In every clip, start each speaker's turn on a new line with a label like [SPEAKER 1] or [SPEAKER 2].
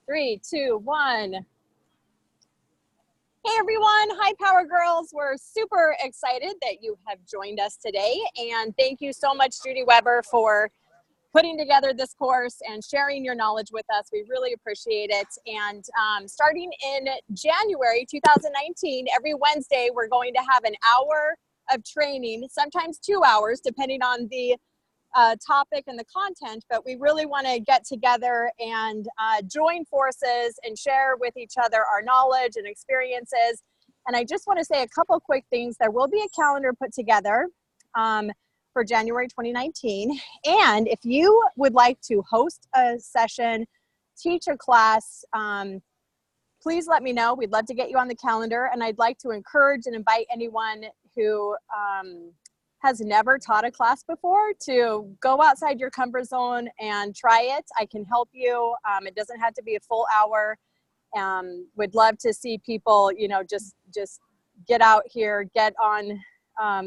[SPEAKER 1] 3, 2, 1. Hey everyone, hi Power Girls. We're super excited that you have joined us today. And thank you so much, Judy Weber, for putting together this course and sharing your knowledge with us. We really appreciate it. And starting in January 2019, every Wednesday, we're going to have an hour of training, sometimes 2 hours, depending on the topic and the content, but we really want to get together and join forces and share with each other our knowledge and experiences. And I just want to say a couple quick things. There will be a calendar put together for January 2019. And if you would like to host a session, teach a class, please let me know. We'd love to get you on the calendar. And I'd like to encourage and invite anyone who has never taught a class before to go outside your comfort zone and try it. I can help you. It doesn't have to be a full hour. Would love to see people, you know, just get out here, get on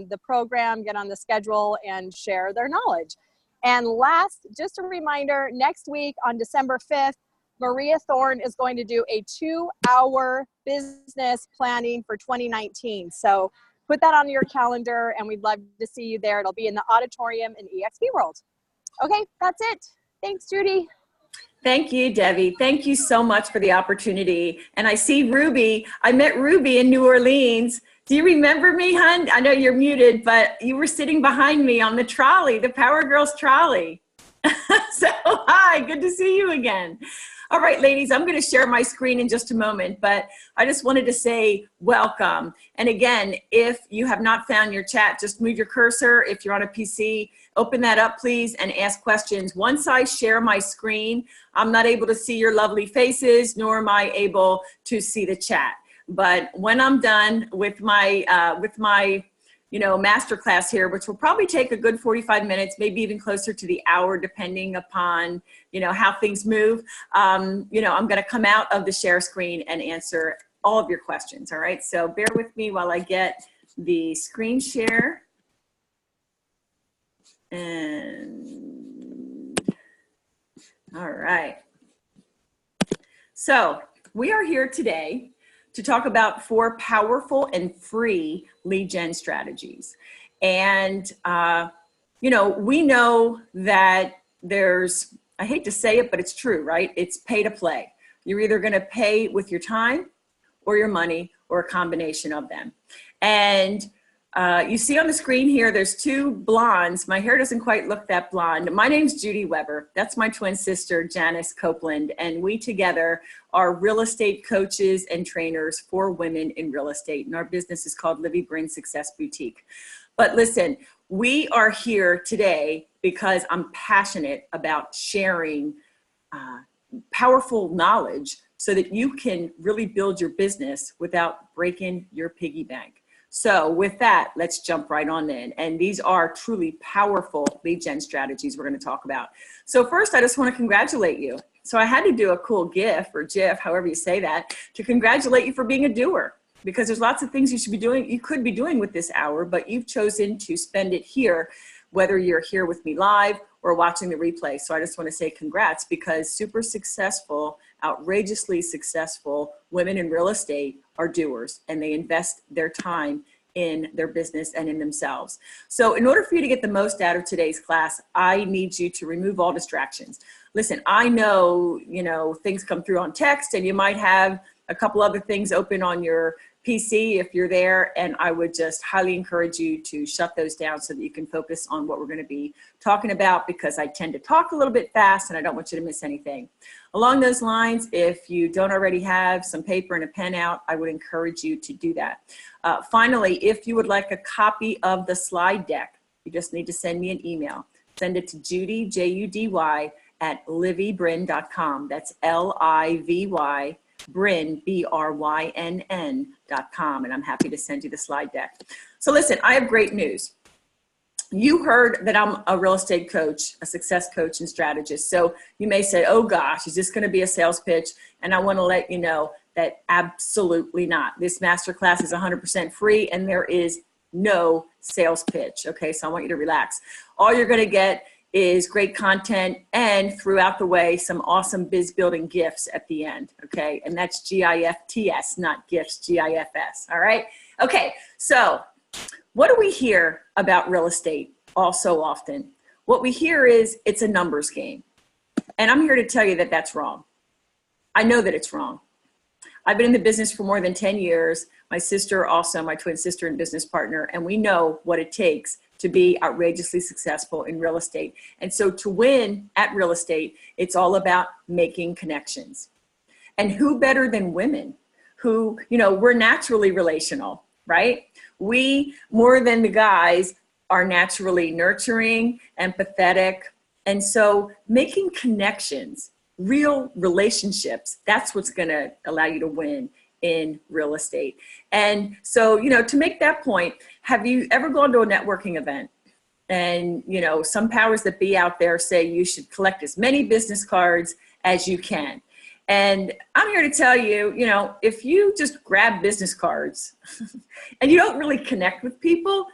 [SPEAKER 1] the program, get on the schedule, and share their knowledge. And last, just a reminder, next week on December 5th, Maria Thorne is going to do a 2-hour business planning for 2019. So put that on your calendar, and we'd love to see you there. It'll be in the auditorium in EXP World. Okay, that's it. Thanks, Judy.
[SPEAKER 2] Thank you, Debbie. Thank you so much for the opportunity. And I see Ruby. I met Ruby in New Orleans. Do you remember me, hon? I know you're muted, but you were sitting behind me on the trolley, the Power Girls trolley. So, hi, good to see you again. All right, ladies, I'm going to share my screen in just a moment, but I just wanted to say welcome. And again, if you have not found your chat, just move your cursor. If you're on a PC, open that up, please, and ask questions. Once I share my screen, I'm not able to see your lovely faces, nor am I able to see the chat. But when I'm done with my masterclass here, which will probably take a good 45 minutes, maybe even closer to the hour, depending upon, how things move. I'm going to come out of the share screen and answer all of your questions. All right. So bear with me while I get the screen share. And all right. So we are here today to talk about 4 powerful and free lead gen strategies. And, we know that there's, I hate to say it, but it's true, right? It's pay to play. You're either going to pay with your time or your money or a combination of them. And you see on the screen here, there's 2 blondes. My hair doesn't quite look that blonde. My name's Judy Weber. That's my twin sister, Janice Copeland. And we together are real estate coaches and trainers for women in real estate. And our business is called Livy Bryn Success Boutique. But listen, we are here today because I'm passionate about sharing powerful knowledge so that you can really build your business without breaking your piggy bank. So with that, let's jump right on in. And these are truly powerful lead gen strategies we're going to talk about. So first, I just want to congratulate you. So I had to do a cool GIF or GIF, however you say that, to congratulate you for being a doer. Because there's lots of things you should be doing, you could be doing with this hour, but you've chosen to spend it here, whether you're here with me live or watching the replay. So I just want to say congrats, because super successful, outrageously successful women in real estate are doers, and they invest their time in their business and in themselves. So in order for you to get the most out of today's class, I need you to remove all distractions. Listen, I know, things come through on text, and you might have a couple other things open on your PC if you're there, and I would just highly encourage you to shut those down so that you can focus on what we're going to be talking about, because I tend to talk a little bit fast and I don't want you to miss anything. Along those lines, if you don't already have some paper and a pen out, I would encourage you to do that. Finally, if you would like a copy of the slide deck, you just need to send me an email. Send it to Judy, Judy, at livybryn.com. That's Livy. Bryn, BRYNN.com, and I'm happy to send you the slide deck. So listen, I have great news. You heard that I'm a real estate coach, a success coach and strategist. So you may say, oh gosh, is this going to be a sales pitch? And I want to let you know that absolutely not. This masterclass is 100% free, and there is no sales pitch. Okay, so I want you to relax. All you're going to get is great content, and throughout the way, some awesome biz building gifts at the end, okay? And that's GIFTS, not gifts, GIFS, all right? Okay, so what do we hear about real estate all so often? What we hear is it's a numbers game. And I'm here to tell you that that's wrong. I know that it's wrong. I've been in the business for more than 10 years. My sister also, my twin sister and business partner, and we know what it takes to be outrageously successful in real estate. And so to win at real estate, it's all about making connections. And who better than women who, you know, we're naturally relational, right? We, more than the guys, are naturally nurturing, empathetic. And so making connections, real relationships, that's what's going to allow you to win in real estate. And so, you know, to make that point, have you ever gone to a networking event? And, you know, some powers that be out there say you should collect as many business cards as you can. And I'm here to tell you, you know, if you just grab business cards and you don't really connect with people,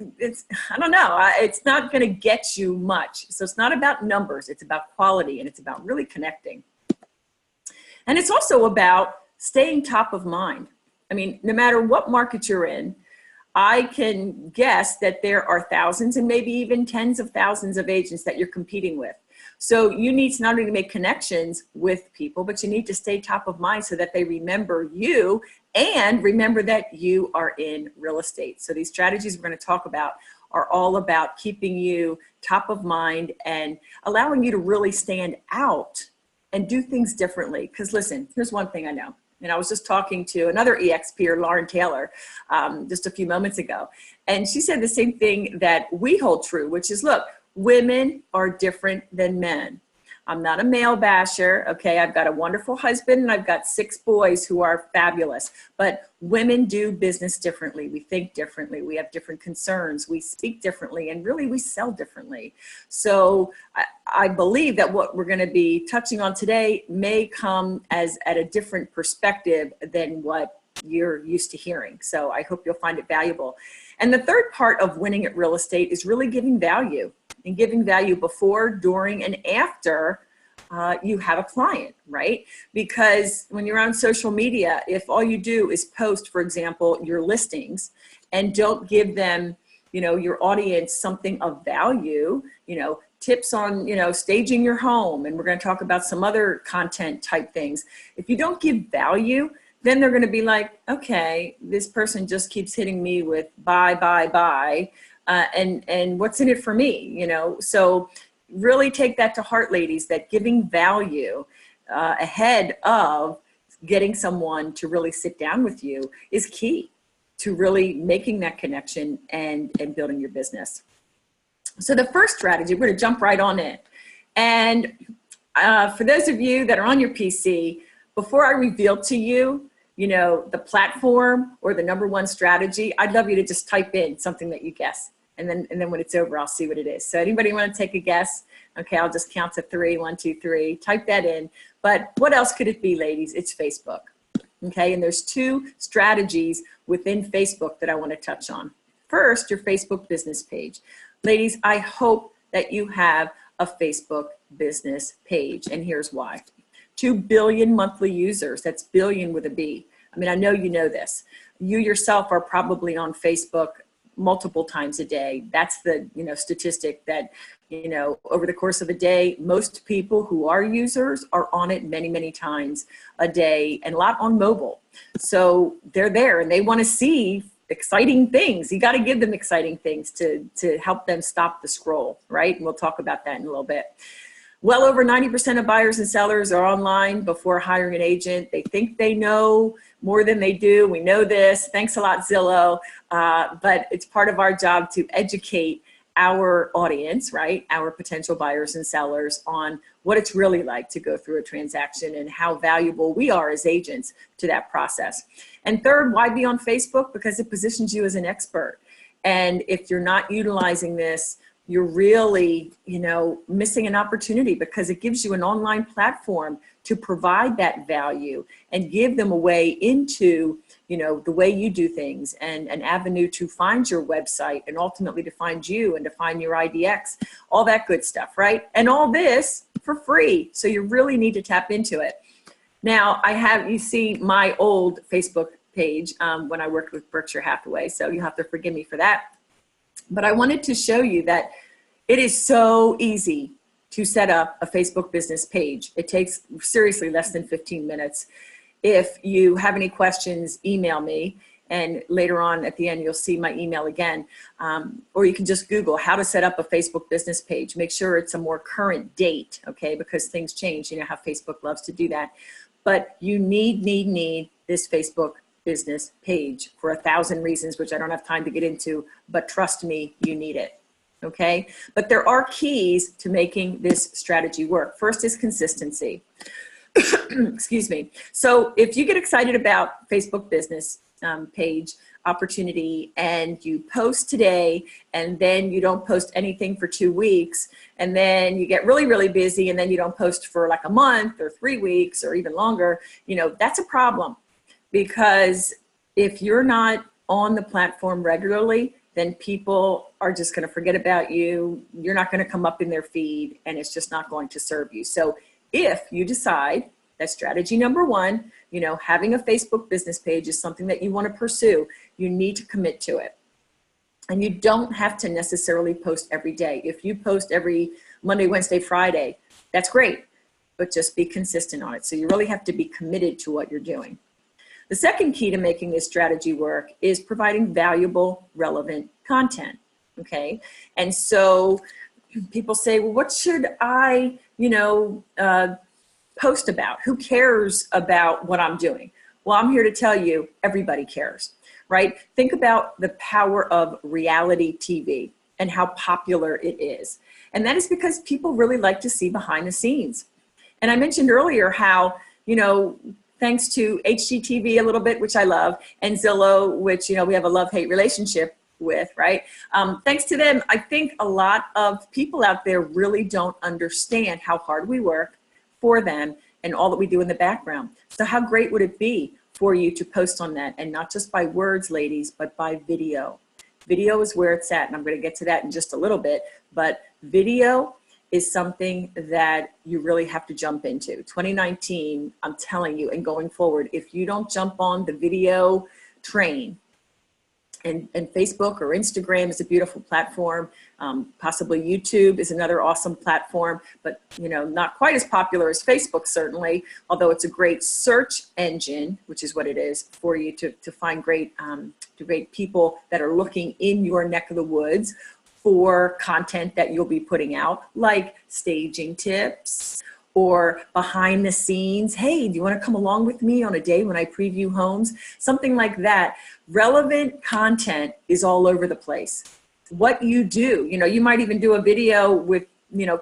[SPEAKER 2] I don't know, it's not going to get you much. So it's not about numbers, it's about quality, and it's about really connecting. And it's also about staying top of mind. I mean, no matter what market you're in, I can guess that there are thousands and maybe even tens of thousands of agents that you're competing with. So you need to not only make connections with people, but you need to stay top of mind so that they remember you and remember that you are in real estate. So these strategies we're going to talk about are all about keeping you top of mind and allowing you to really stand out and do things differently. Because listen, here's one thing I know. And I was just talking to another EX peer, Lauren Taylor, just a few moments ago. And she said the same thing that we hold true, which is, look, women are different than men. I'm not a male basher, okay? I've got a wonderful husband and I've got 6 boys who are fabulous. But women do business differently. We think differently. We have different concerns. We speak differently, and really we sell differently. So I believe that what we're going to be touching on today may come as at a different perspective than what you're used to hearing. So I hope you'll find it valuable. And the third part of winning at real estate is really giving value, and giving value before, during, and after you have a client, right? Because when you're on social media, if all you do is post, for example, your listings and don't give them, you know, your audience something of value, you know, tips on, you know, staging your home, and we're going to talk about some other content type things. If you don't give value, then they're going to be like, okay, this person just keeps hitting me with buy, buy, buy. And what's in it for me, you know? So really take that to heart, ladies, that giving value ahead of getting someone to really sit down with you is key to really making that connection and building your business. So the first strategy, we're going to jump right on in. And for those of you that are on your PC, before I reveal to you, you know, the platform or the #1 strategy, I'd love you to just type in something that you guess. And then when it's over, I'll see what it is. So anybody want to take a guess? Okay, I'll just count to 3, 1, 2, 3, type that in. But what else could it be, ladies? It's Facebook. Okay, and there's 2 strategies within Facebook that I want to touch on. First, your Facebook business page. Ladies, I hope that you have a Facebook business page, and here's why. 2 billion monthly users, that's billion with a B. I mean, I know you know this. You yourself are probably on Facebook multiple times a day. That's the, you know, statistic that, you know, over the course of a day, most people who are users are on it many, many times a day, and a lot on mobile. So they're there and they want to see exciting things. You got to give them exciting things to help them stop the scroll, right? And we'll talk about that in a little bit. Well over 90% of buyers and sellers are online before hiring an agent. They think they know more than they do. We know this. Thanks a lot, Zillow. But it's part of our job to educate our audience, right? Our potential buyers and sellers on what it's really like to go through a transaction and how valuable we are as agents to that process. And third, why be on Facebook? Because it positions you as an expert. And if you're not utilizing this, you're really, missing an opportunity, because it gives you an online platform to provide that value and give them a way into, the way you do things, and an avenue to find your website, and ultimately to find you and to find your IDX, all that good stuff, right? And all this for free. So you really need to tap into it. Now, you see my old Facebook page when I worked with Berkshire Hathaway, so you have to forgive me for that. But I wanted to show you that it is so easy to set up a Facebook business page. It takes seriously less than 15 minutes. If you have any questions, email me, and later on at the end you'll see my email again. Or you can just Google how to set up a Facebook business page. Make sure it's a more current date, okay, because things change. You know how Facebook loves to do that. But you need this Facebook business page for 1,000 reasons, which I don't have time to get into, but trust me, you need it, okay? But there are keys to making this strategy work. First is consistency. Excuse me. So if you get excited about Facebook business page opportunity and you post today, and then you don't post anything for 2 weeks, and then you get really, really busy, and then you don't post for like a month or 3 weeks or even longer, that's a problem. Because if you're not on the platform regularly, then people are just going to forget about you. You're not going to come up in their feed, and it's just not going to serve you. So if you decide that strategy number one, having a Facebook business page is something that you want to pursue, you need to commit to it. And you don't have to necessarily post every day. If you post every Monday, Wednesday, Friday, that's great, but just be consistent on it. So you really have to be committed to what you're doing. The second key to making this strategy work is providing valuable, relevant content, okay? And so people say, well, what should I, post about? Who cares about what I'm doing? Well, I'm here to tell you, everybody cares, right? Think about the power of reality TV and how popular it is. And that is because people really like to see behind the scenes. And I mentioned earlier how, thanks to HGTV a little bit, which I love, and Zillow, which, we have a love-hate relationship with, right? Thanks to them, I think a lot of people out there really don't understand how hard we work for them and all that we do in the background. So how great would it be for you to post on that, and not just by words, ladies, but by video. Video is where it's at, and I'm going to get to that in just a little bit, but video is something that you really have to jump into. 2019, I'm telling you, and going forward, if you don't jump on the video train, and Facebook or Instagram is a beautiful platform, possibly YouTube is another awesome platform, but not quite as popular as Facebook certainly, although it's a great search engine, which is what it is, for you to find great people that are looking in your neck of the woods for content that you'll be putting out, like staging tips or behind the scenes. Hey, do you want to come along with me on a day when I preview homes? Something like that. Relevant content is all over the place. What you do, you might even do a video with,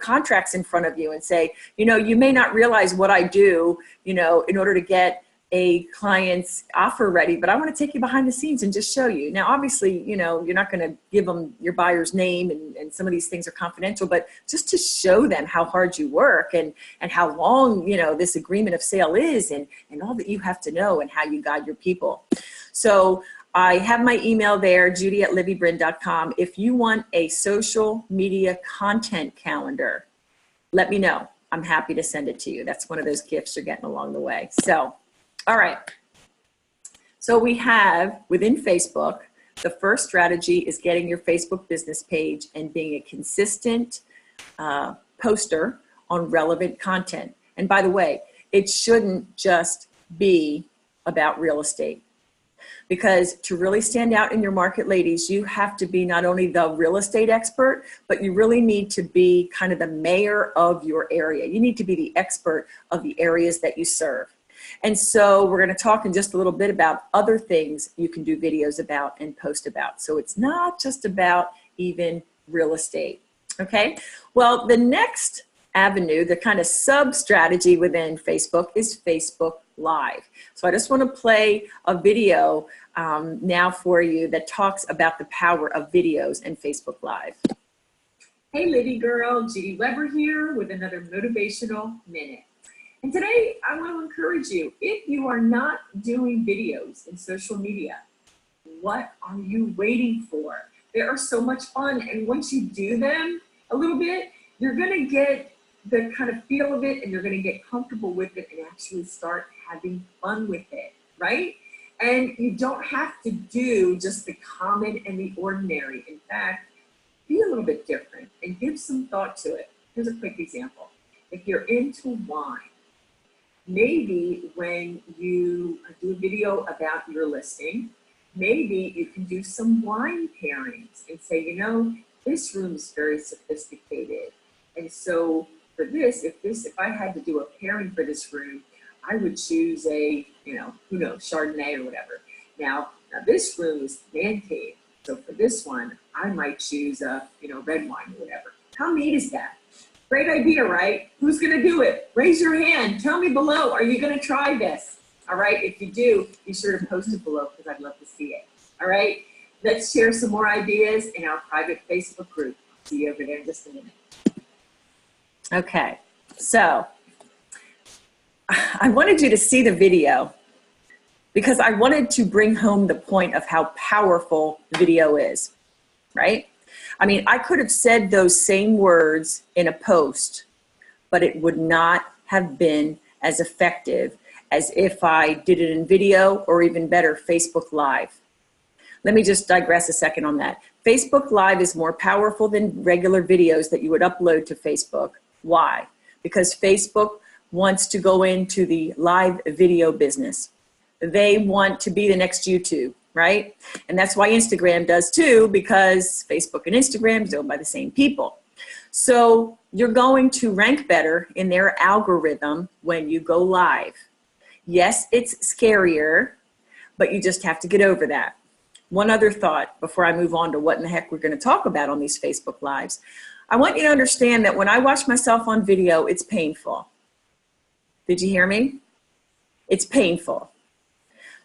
[SPEAKER 2] contracts in front of you and say, you may not realize what I do, in order to get a client's offer ready, but I want to take you behind the scenes and just show you. Now, obviously, you're not going to give them your buyer's name, and some of these things are confidential, but just to show them how hard you work and how long, this agreement of sale is, and all that you have to know, and how you guide your people. So I have my email there, judy@livybrin.com. If you want a social media content calendar, let me know. I'm happy to send it to you. That's one of those gifts you're getting along the way. So, all right. So we have within Facebook, the first strategy is getting your Facebook business page and being a consistent poster on relevant content. And by the way, it shouldn't just be about real estate. Because to really stand out in your market, ladies, you have to be not only the real estate expert, but you really need to be kind of the mayor of your area. You need to be the expert of the areas that you serve. And so we're going to talk in just a little bit about other things you can do videos about and post about. So it's not just about even real estate. Okay. Well, the next avenue, the kind of sub-strategy within Facebook, is Facebook Live. So I just want to play a video now for you that talks about the power of videos and Facebook Live. Hey Liddy girl, Judy Weber here with another motivational minute. And today I want to encourage you, if you are not doing videos in social media, what are you waiting for? They are so much fun, and once you do them a little bit, you're going to get the kind of feel of it, and you're going to get comfortable with it and actually start having fun with it, right? And you don't have to do just the common and the ordinary. In fact, be a little bit different and give some thought to it. Here's a quick example. If you're into wine, maybe when you do a video about your listing, maybe you can do some wine pairings and say, you know, this room is very sophisticated. And so for this, if I had to do a pairing for this room, I would choose a, who knows, Chardonnay or whatever. Now this room is man cave. So for this one, I might choose a, red wine or whatever. How neat is that? Great idea, right? Who's gonna do it? Raise your hand. Tell me below, are you gonna try this? All right, if you do, be sure to post it below because I'd love to see it. All right, let's share some more ideas in our private Facebook group. See you over there in just a minute. Okay, so I wanted you to see the video because I wanted to bring home the point of how powerful video is, right? I mean, I could have said those same words in a post, but it would not have been as effective as if I did it in video, or even better, Facebook Live. Let me just digress a second on that. Facebook Live is more powerful than regular videos that you would upload to Facebook. Why? Because Facebook wants to go into the live video business. They want to be the next YouTube, right? And that's why Instagram does too, because Facebook and Instagram is owned by the same people. So you're going to rank better in their algorithm when you go live. Yes, it's scarier, but you just have to get over that. One other thought before I move on to what in the heck we're going to talk about on these Facebook Lives. I want you to understand that when I watch myself on video, it's painful. Did you hear me? It's painful.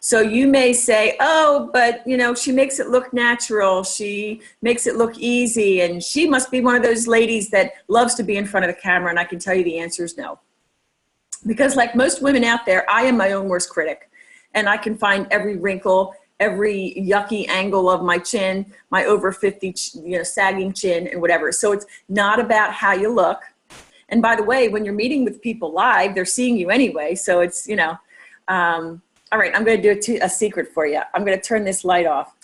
[SPEAKER 2] So you may say, oh, but she makes it look natural. She makes it look easy. And she must be one of those ladies that loves to be in front of the camera. And I can tell you the answer is no. Because like most women out there, I am my own worst critic. And I can find every wrinkle, every yucky angle of my chin, my over 50, sagging chin and whatever. So it's not about how you look. And by the way, when you're meeting with people live, they're seeing you anyway. So it's, all right, I'm going to do a secret for you. I'm going to turn this light off.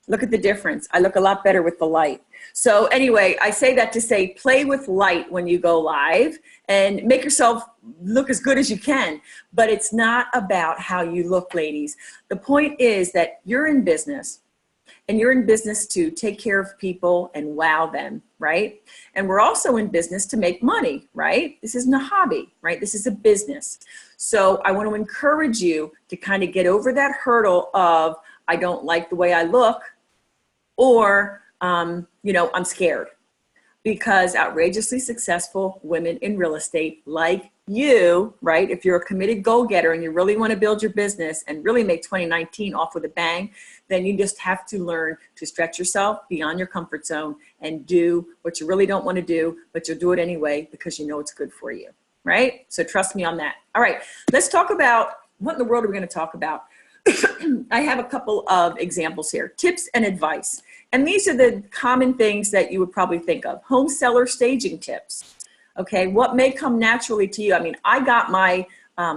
[SPEAKER 2] Look at the difference. I look a lot better with the light. So anyway, I say that to say, play with light when you go live and make yourself look as good as you can. But it's not about how you look, ladies. The point is that you're in business, and you're in business to take care of people and wow them, right? And we're also in business to make money, right? This isn't a hobby, right? This is a business. So I want to encourage you to kind of get over that hurdle of, I don't like the way I look, or, I'm scared. Because outrageously successful women in real estate like you, right? If you're a committed goal-getter and you really want to build your business and really make 2019 off with a bang, then you just have to learn to stretch yourself beyond your comfort zone and do what you really don't want to do, but you'll do it anyway because you know it's good for you, right? So trust me on that. All right, let's talk about what in the world are we going to talk about? I have a couple of examples here, tips and advice. And these are the common things that you would probably think of. Home seller staging tips. Okay, what may come naturally to you? I mean, I got my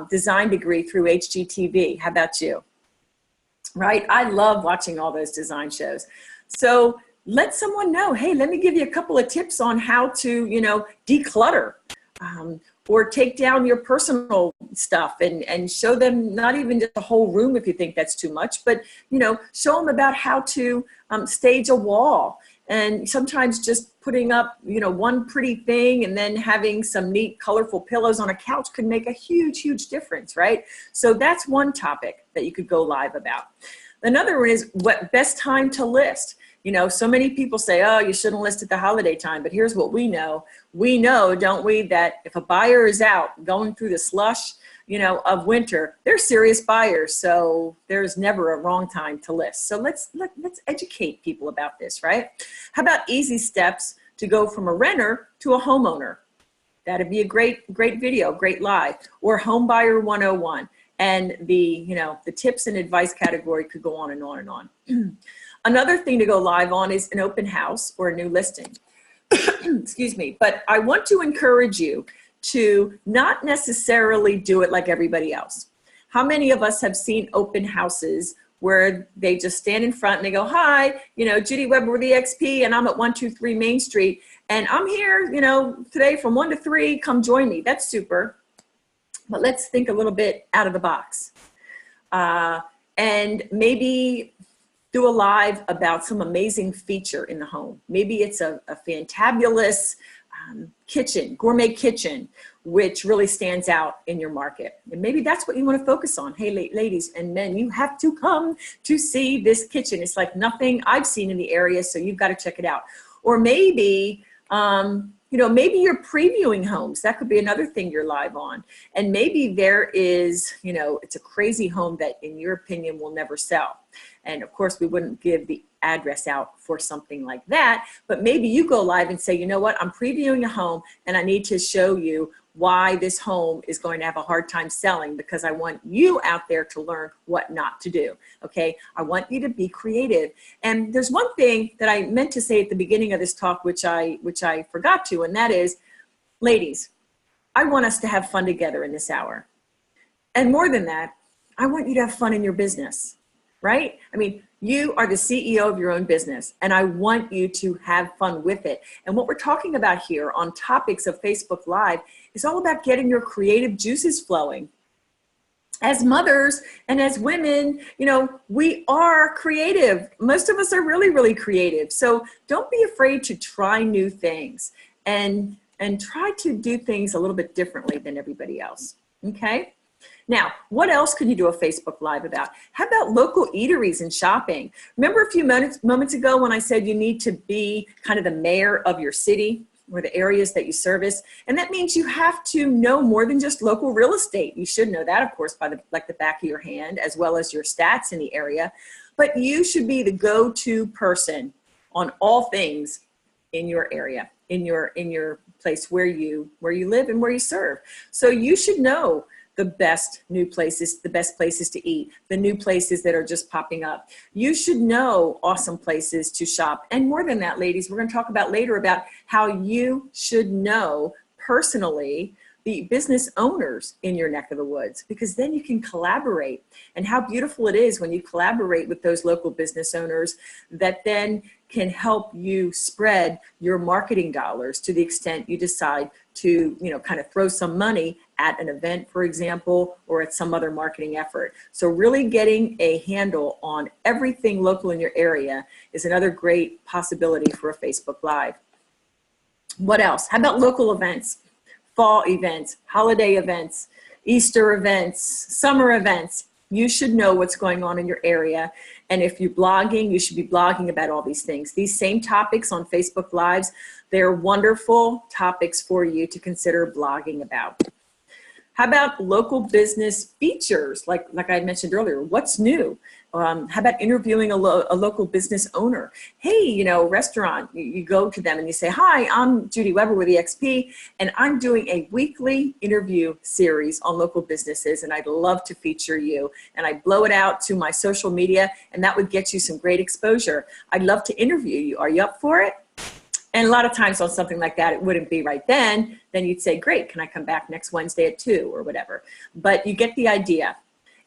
[SPEAKER 2] design degree through HGTV. How about you? Right? I love watching all those design shows. So let someone know, hey, let me give you a couple of tips on how to, declutter. Or take down your personal stuff and show them not even just the whole room if you think that's too much, but show them about how to stage a wall. And sometimes just putting up one pretty thing and then having some neat colorful pillows on a couch could make a huge difference, right? So that's one topic that you could go live about. Another one is what best time to list. So many people say, oh, you shouldn't list at the holiday time, but here's what we know. We know, don't we, that if a buyer is out going through the slush, of winter, they're serious buyers. So there's never a wrong time to list. So let's educate people about this, right? How about easy steps to go from a renter to a homeowner. That'd be a great video, great live. Or Home Buyer 101. And the tips and advice category could go on and on and on. Another thing to go live on is an open house or a new listing. Excuse me. But I want to encourage you to not necessarily do it like everybody else. How many of us have seen open houses where they just stand in front and they go, hi, Judy Weber with EXP, and I'm at 123 Main Street, and I'm here, today from 1 to 3, come join me. That's super. But let's think a little bit out of the box. And maybe do a live about some amazing feature in the home. Maybe it's a fantabulous kitchen, gourmet kitchen, which really stands out in your market. And maybe that's what you want to focus on. Hey, ladies and men, you have to come to see this kitchen. It's like nothing I've seen in the area, so you've got to check it out. Or maybe, maybe you're previewing homes. That could be another thing you're live on. And maybe there is, it's a crazy home that in your opinion will never sell. And of course, we wouldn't give the address out for something like that, but maybe you go live and say, you know what, I'm previewing a home and I need to show you why this home is going to have a hard time selling, because I want you out there to learn what not to do. Okay, I want you to be creative. And there's one thing that I meant to say at the beginning of this talk, which I forgot to, and that is, ladies, I want us to have fun together in this hour. And more than that, I want you to have fun in your business, right? I mean, you are the CEO of your own business, and I want you to have fun with it. And what we're talking about here on topics of Facebook Live is all about getting your creative juices flowing. As mothers and as women, we are creative. Most of us are really, really creative. So don't be afraid to try new things and try to do things a little bit differently than everybody else, okay? Now, what else could you do a Facebook Live about? How about local eateries and shopping? Remember a few moments ago when I said you need to be kind of the mayor of your city or the areas that you service? And that means you have to know more than just local real estate. You should know that, of course, by the back of your hand, as well as your stats in the area. But you should be the go-to person on all things in your area, in your place where you live and where you serve. So you should know the best new places, the best places to eat, the new places that are just popping up. You should know awesome places to shop. And more than that, ladies, we're going to talk about later about how you should know personally the business owners in your neck of the woods, because then you can collaborate. And how beautiful it is when you collaborate with those local business owners that then can help you spread your marketing dollars to the extent you decide to, kind of throw some money at an event, for example, or at some other marketing effort. So really getting a handle on everything local in your area is another great possibility for a Facebook Live. What else? How about local events, fall events, holiday events, Easter events, summer events? You should know what's going on in your area. And if you're blogging, you should be blogging about all these things. These same topics on Facebook Lives, they're wonderful topics for you to consider blogging about. How about local business features? Like I mentioned earlier, what's new? How about interviewing a local business owner? Hey, restaurant, you go to them and you say, hi, I'm Judy Weber with EXP, and I'm doing a weekly interview series on local businesses, and I'd love to feature you. And I blow it out to my social media, and that would get you some great exposure. I'd love to interview you. Are you up for it? And a lot of times on something like that, it wouldn't be right then. Then you'd say, great, can I come back next Wednesday at 2 or whatever? But you get the idea.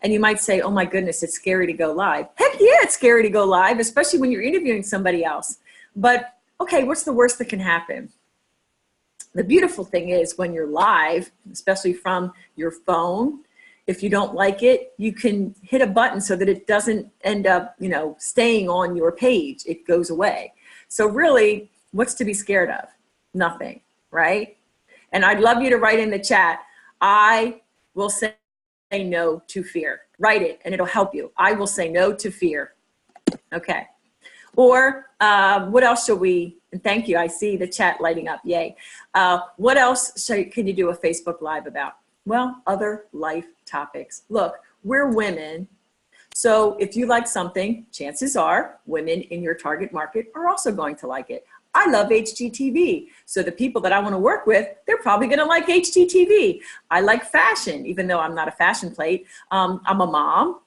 [SPEAKER 2] And you might say, oh my goodness, it's scary to go live. Heck yeah, it's scary to go live, especially when you're interviewing somebody else. But okay, what's the worst that can happen? The beautiful thing is when you're live, especially from your phone, if you don't like it, you can hit a button so that it doesn't end up, staying on your page. It goes away. So really, what's to be scared of? Nothing, right? And I'd love you to write in the chat, I will say no to fear. Write it and it'll help you. I will say no to fear. Okay. Or what else shall we, and thank you, I see the chat lighting up, yay. What else can you do a Facebook Live about? Well, other life topics. Look, we're women. So if you like something, chances are women in your target market are also going to like it. I love HGTV. So the people that I want to work with, they're probably going to like HGTV. I like fashion, even though I'm not a fashion plate. I'm a mom.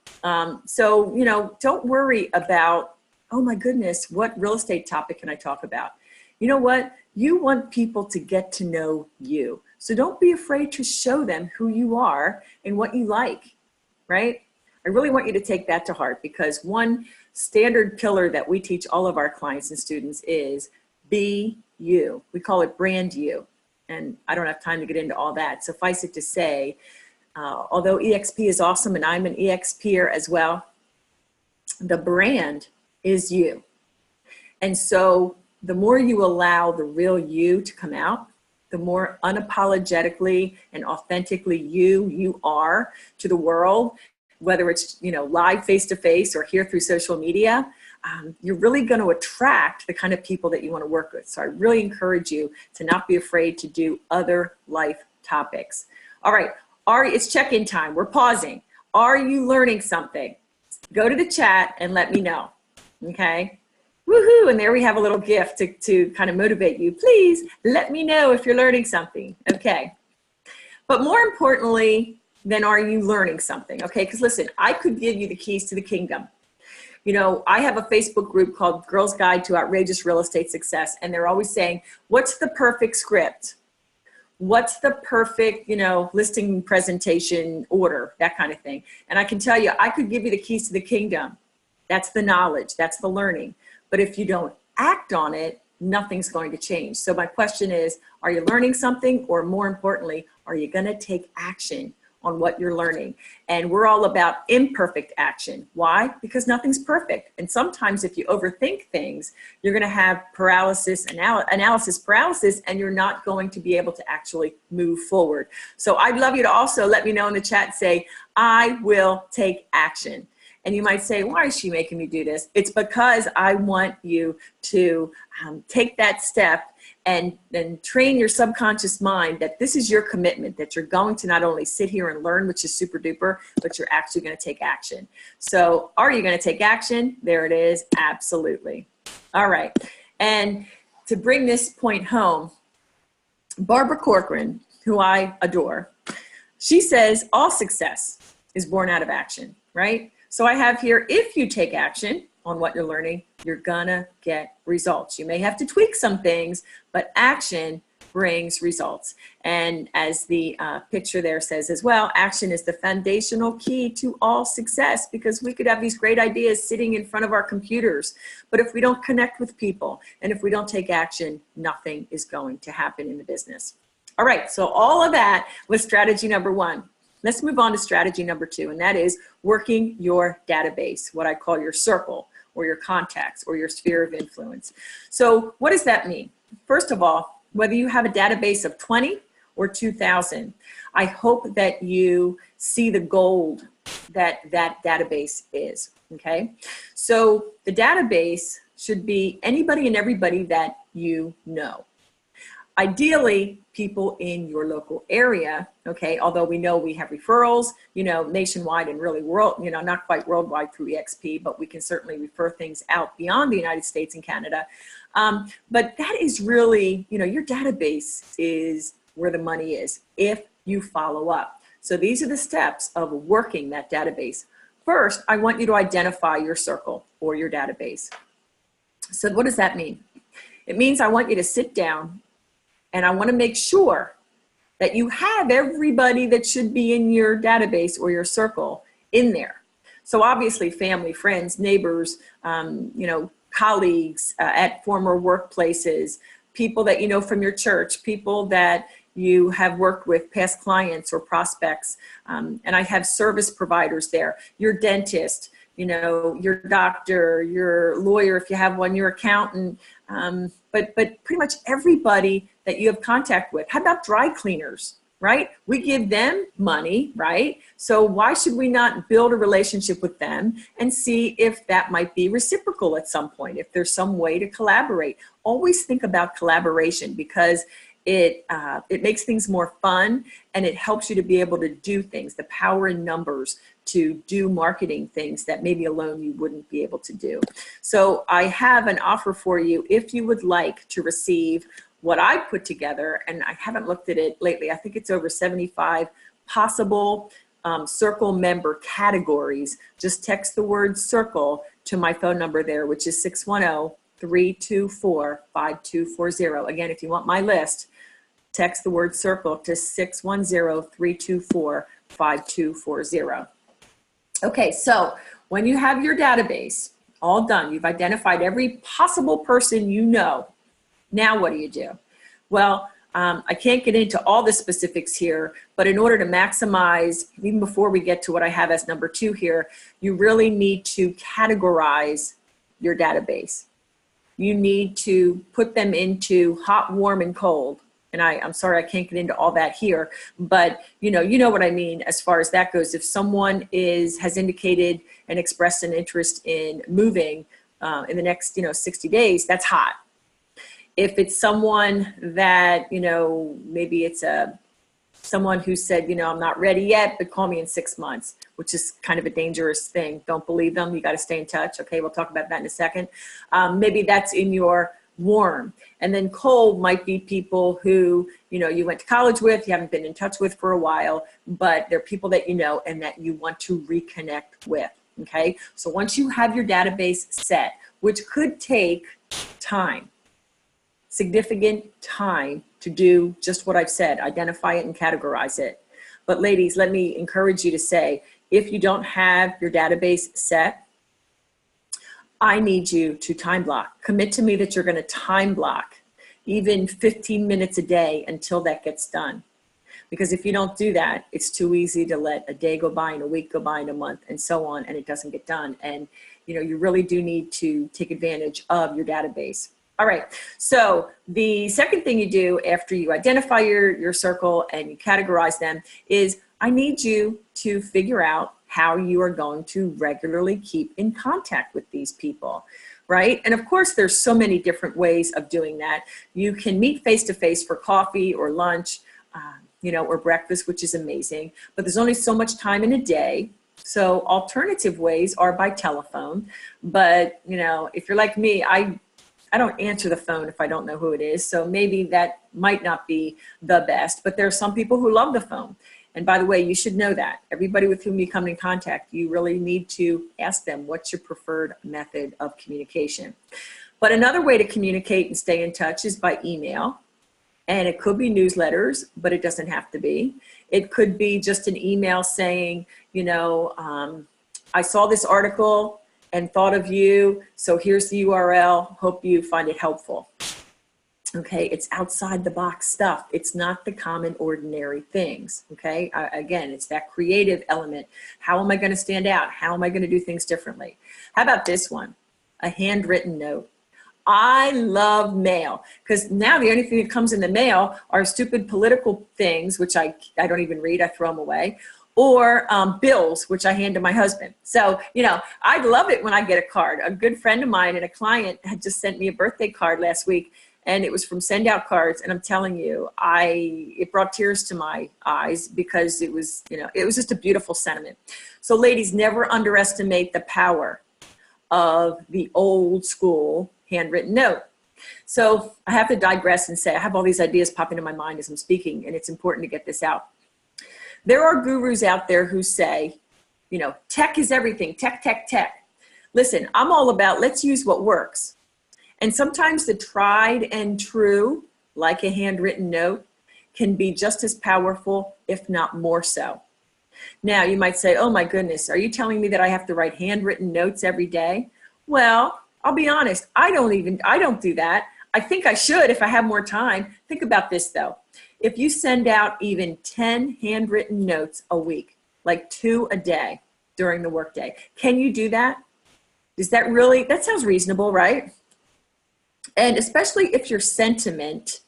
[SPEAKER 2] So, you know, don't worry about, oh my goodness, what real estate topic can I talk about? You know what? You want people to get to know you. So don't be afraid to show them who you are and what you like, right? I really want you to take that to heart, because one standard pillar that we teach all of our clients and students is be you. We call it brand you. And I don't have time to get into all that. Suffice it to say, although EXP is awesome and I'm an EXPer as well, the brand is you. And so the more you allow the real you to come out, the more unapologetically and authentically you are to the world, whether it's, you know, live face-to-face or here through social media, you're really going to attract the kind of people that you want to work with. So I really encourage you to not be afraid to do other life topics. All right, it's check-in time. We're pausing. Are you learning something? Go to the chat and let me know, okay? Woohoo, and there we have a little gift to kind of motivate you. Please let me know if you're learning something, okay? But more importantly than are you learning something, okay? Because listen, I could give you the keys to the kingdom. You know, I have a Facebook group called Girls Guide to Outrageous Real Estate Success, and they're always saying, what's the perfect script? What's the perfect, you know, listing presentation order, that kind of thing. And I can tell you, I could give you the keys to the kingdom. That's the knowledge, that's the learning. But if you don't act on it, nothing's going to change. So my question is, are you learning something? Or more importantly, are you going to take action on what you're learning? And we're all about imperfect action. Why? Because nothing's perfect. And sometimes if you overthink things, you're going to have analysis paralysis, and you're not going to be able to actually move forward. So I'd love you to also let me know in the chat, say, I will take action. And you might say, why is she making me do this? It's because I want you to take that step and train your subconscious mind that this is your commitment, that you're going to not only sit here and learn, which is super duper, but you're actually going to take action. So are you going to take action? There it is. Absolutely. All right. And to bring this point home, Barbara Corcoran, who I adore, she says all success is born out of action, right? So I have here, if you take action on what you're learning, you're gonna get results. You may have to tweak some things, but action brings results. And as the picture there says as well, action is the foundational key to all success, because we could have these great ideas sitting in front of our computers, but if we don't connect with people and if we don't take action, nothing is going to happen in the business. All right, so all of that was strategy number one. Let's move on to strategy number two, and that is working your database, what I call your circle or your contacts or your sphere of influence. So what does that mean? First of all, whether you have a database of 20 or 2,000, I hope that you see the gold that that database is, okay? So the database should be anybody and everybody that you know. Ideally, people in your local area, okay, although we know we have referrals, you know, nationwide and really not quite worldwide through EXP, but we can certainly refer things out beyond the United States and Canada. But that is really, you know, your database is where the money is if you follow up. So these are the steps of working that database. First, I want you to identify your circle or your database. So what does that mean? It means I want you to sit down and I want to make sure that you have everybody that should be in your database or your circle in there. So obviously family, friends, neighbors, you know, colleagues at former workplaces, people that you know from your church, people that you have worked with, past clients or prospects. And I have service providers there, your dentist, you know, your doctor, your lawyer, if you have one, your accountant, but pretty much everybody that you have contact with. How about dry cleaners, right? We give them money, right? So why should we not build a relationship with them and see if that might be reciprocal at some point, if there's some way to collaborate? Always think about collaboration, because It makes things more fun, and it helps you to be able to do things, the power in numbers to do marketing things that maybe alone you wouldn't be able to do. So I have an offer for you if you would like to receive what I put together, and I haven't looked at it lately. I think it's over 75 possible Circle member categories. Just text the word Circle to my phone number there, which is 610-324-5240. Again, if you want my list, text the word Circle to 610-324-5240. Okay, so when you have your database all done, you've identified every possible person you know. Now what do you do? Well, I can't get into all the specifics here, but in order to maximize, even before we get to what I have as number 2 here, you really need to categorize your database. You need to put them into hot, warm, and cold. And I'm sorry, I can't get into all that here, but you know what I mean as far as that goes. If someone has indicated and expressed an interest in moving in the next 60 days, that's hot. If it's someone that, maybe it's someone who said, I'm not ready yet, but call me in 6 months, which is kind of a dangerous thing. Don't believe them. You got to stay in touch. Okay, we'll talk about that in a second. Maybe that's in your warm. And then cold might be people who, you went to college with, you haven't been in touch with for a while, but they're people that you know and that you want to reconnect with. Okay, so once you have your database set, which could take time, significant time to do just what I've said, identify it and categorize it. But ladies, let me encourage you to say, if you don't have your database set, I need you to time block. Commit to me that you're going to time block even 15 minutes a day until that gets done. Because if you don't do that, it's too easy to let a day go by and a week go by and a month and so on, and it doesn't get done. And you really do need to take advantage of your database. All right, so the second thing you do after you identify your circle and you categorize them is I need you to figure out how you are going to regularly keep in contact with these people, right? And of course, there's so many different ways of doing that. You can meet face-to-face for coffee or lunch, or breakfast, which is amazing, but there's only so much time in a day. So alternative ways are by telephone. But, if you're like me, I don't answer the phone if I don't know who it is. So maybe that might not be the best, but there are some people who love the phone. And by the way, you should know that. Everybody with whom you come in contact, you really need to ask them, what's your preferred method of communication? But another way to communicate and stay in touch is by email. And it could be newsletters, but it doesn't have to be. It could be just an email saying, I saw this article and thought of you, so here's the URL, hope you find it helpful. Okay, it's outside the box stuff. It's not the common ordinary things, okay? Again, it's that creative element. How am I gonna stand out? How am I gonna do things differently? How about this one? A handwritten note. I love mail, because now the only thing that comes in the mail are stupid political things, which I don't even read, I throw them away, or bills, which I hand to my husband. So, I love it when I get a card. A good friend of mine and a client had just sent me a birthday card last week, and it was from Send Out Cards. And I'm telling you, it brought tears to my eyes because it was just a beautiful sentiment. So ladies, never underestimate the power of the old school handwritten note. So I have to digress and say, I have all these ideas popping in my mind as I'm speaking, and it's important to get this out. There are gurus out there who say, tech is everything, tech, tech, tech. Listen, I'm all about let's use what works. And sometimes the tried and true, like a handwritten note, can be just as powerful, if not more so. Now, you might say, oh my goodness, are you telling me that I have to write handwritten notes every day? Well, I'll be honest, I don't do that. I think I should if I have more time. Think about this though. If you send out even 10 handwritten notes a week, like 2 a day during the workday, can you do that? That sounds reasonable, right? And especially if your sentiment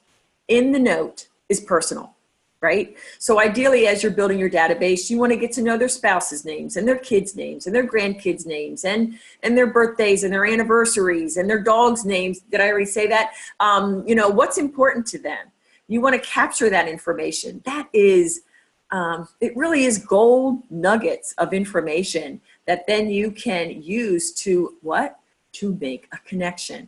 [SPEAKER 2] in the note is personal, right? So ideally, as you're building your database, you want to get to know their spouse's names and their kids' names and their grandkids' names and their birthdays and their anniversaries and their dogs' names. Did I already say that? What's important to them? You want to capture that information. That is, it really is gold nuggets of information that then you can use to what? To make a connection.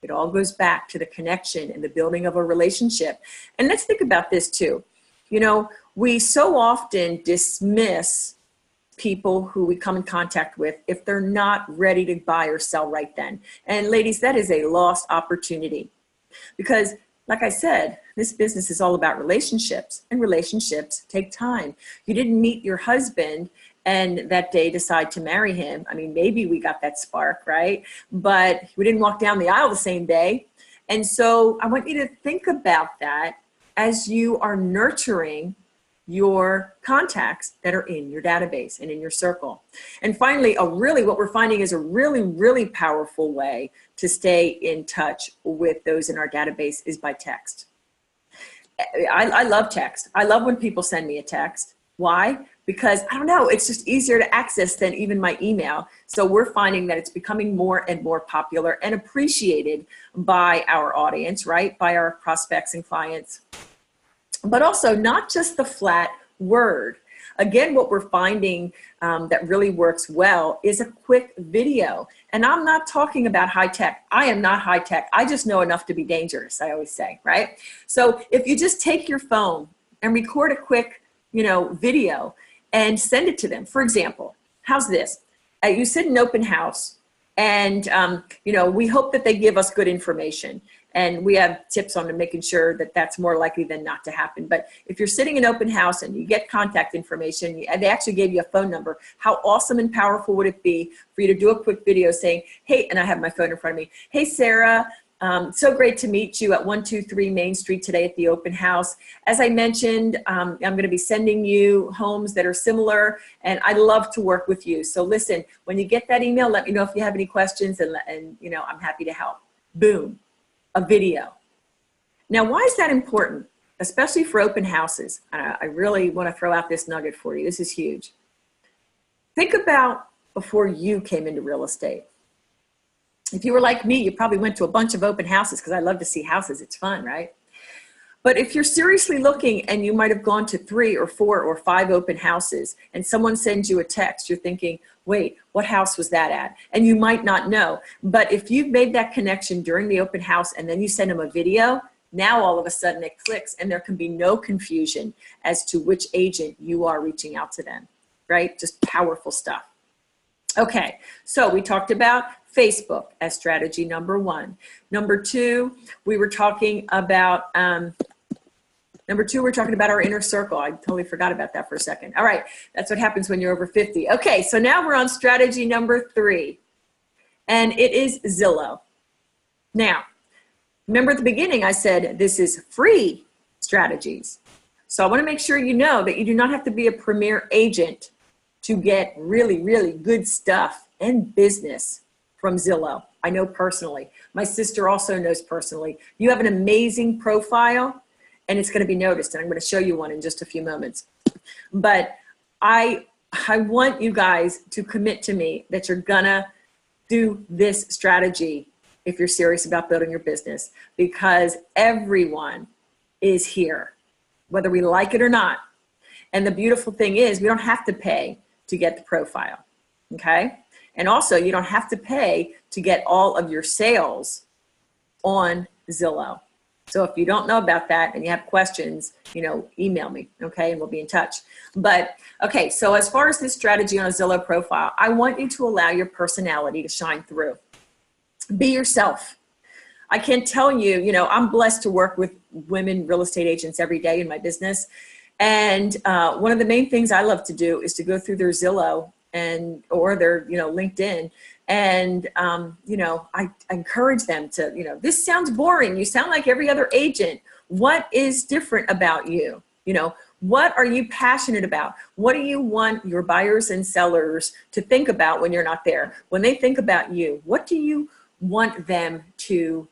[SPEAKER 2] It all goes back to the connection and the building of a relationship. And let's think about this too. You know, we so often dismiss people who we come in contact with if they're not ready to buy or sell right then. And ladies, that is a lost opportunity, because like I said, this business is all about relationships, and relationships take time. You didn't meet your husband and that day decide to marry him. I mean, maybe we got that spark, right? But we didn't walk down the aisle the same day. And so I want you to think about that as you are nurturing your contacts that are in your database and in your circle. And finally, what we're finding is a really powerful way to stay in touch with those in our database is by text. I love text. I love when people send me a text. Why? Because I don't know, it's just easier to access than even my email. So we're finding that it's becoming more and more popular and appreciated by our audience, right? By our prospects and clients. But also not just the flat word. Again, what we're finding that really works well is a quick video. And I'm not talking about high tech. I am not high tech. I just know enough to be dangerous, I always say, right? So if you just take your phone and record a quick, video and send it to them. For example, how's this? You sit in an open house and, we hope that they give us good information. And we have tips on making sure that that's more likely than not to happen. But if you're sitting in open house and you get contact information, and they actually gave you a phone number, how awesome and powerful would it be for you to do a quick video saying, hey, and I have my phone in front of me, hey, Sarah, so great to meet you at 123 Main Street today at the open house. As I mentioned, I'm going to be sending you homes that are similar, and I'd love to work with you. So listen, when you get that email, let me know if you have any questions, and I'm happy to help. Boom. A video. Now, why is that important? Especially for open houses. I really want to throw out this nugget for you. This is huge. Think about before you came into real estate. If you were like me, you probably went to a bunch of open houses, because I love to see houses. It's fun, right? But if you're seriously looking and you might have gone to 3 or 4 or 5 open houses and someone sends you a text, you're thinking, wait, what house was that at? And you might not know. But if you've made that connection during the open house and then you send them a video, now all of a sudden it clicks and there can be no confusion as to which agent you are reaching out to them, right? Just powerful stuff. Okay, so we talked about Facebook as strategy number 1. Number 2, we were talking about we're talking about our inner circle. I totally forgot about that for a second. All right, that's what happens when you're over 50. Okay, so now we're on strategy number 3, and it is Zillow. Now, remember at the beginning I said this is free strategies. So I want to make sure you know that you do not have to be a premier agent to get really good stuff and business from Zillow. I know personally. My sister also knows personally. You have an amazing profile, and it's going to be noticed, and I'm going to show you one in just a few moments. But I want you guys to commit to me that you're going to do this strategy if you're serious about building your business, because everyone is here, whether we like it or not. And the beautiful thing is we don't have to pay to get the profile, okay? And also, you don't have to pay to get all of your sales on Zillow. So if you don't know about that and you have questions, email me, okay? And we'll be in touch. But, okay, so as far as this strategy on a Zillow profile, I want you to allow your personality to shine through. Be yourself. I can't tell you, I'm blessed to work with women real estate agents every day in my business. And one of the main things I love to do is to go through their Zillow or their, LinkedIn. And, I encourage them to, this sounds boring. You sound like every other agent. What is different about you? What are you passionate about? What do you want your buyers and sellers to think about when you're not there? When they think about you, what do you want them to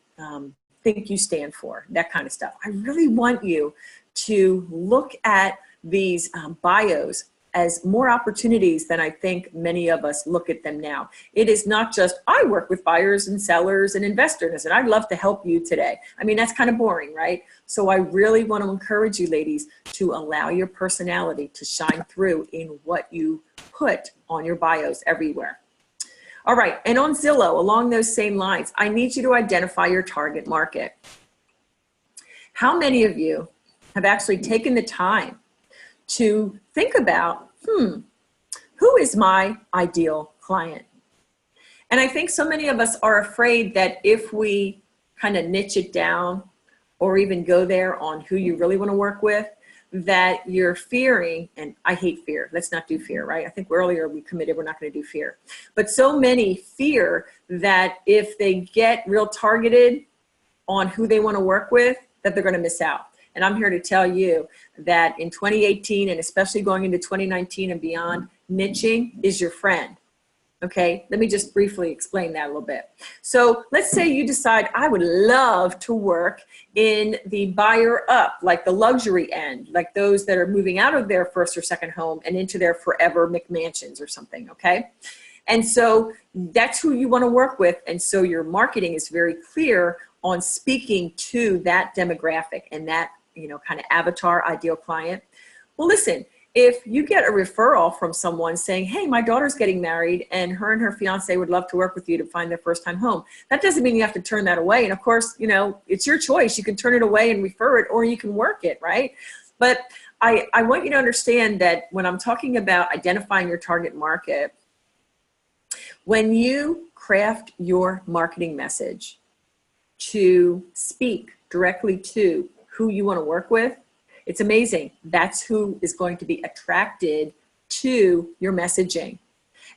[SPEAKER 2] think you stand for? That kind of stuff. I really want you to look at these bios as more opportunities than I think many of us look at them now. It is not just, I work with buyers and sellers and investors, and I'd love to help you today. I mean, that's kind of boring, right? So I really want to encourage you, ladies, to allow your personality to shine through in what you put on your bios everywhere. All right, and on Zillow, along those same lines, I need you to identify your target market. How many of you have actually taken the time to think about, who is my ideal client? And I think so many of us are afraid that if we kind of niche it down or even go there on who you really want to work with, that you're fearing, and I hate fear. Let's not do fear, right? I think earlier we committed we're not going to do fear. But so many fear that if they get real targeted on who they want to work with, that they're going to miss out. And I'm here to tell you that in 2018, and especially going into 2019 and beyond, niching is your friend. Okay, let me just briefly explain that a little bit. So let's say you decide, I would love to work in the buyer up, like the luxury end, like those that are moving out of their first or second home and into their forever McMansions or something, okay? And so that's who you want to work with. And so your marketing is very clear on speaking to that demographic and that, kind of avatar ideal client. Well, listen, if you get a referral from someone saying, hey, my daughter's getting married and her fiance would love to work with you to find their first time home, that doesn't mean you have to turn that away. And of course, it's your choice. You can turn it away and refer it, or you can work it, right? But I want you to understand that when I'm talking about identifying your target market, when you craft your marketing message to speak directly to who you want to work with, it's amazing. That's who is going to be attracted to your messaging.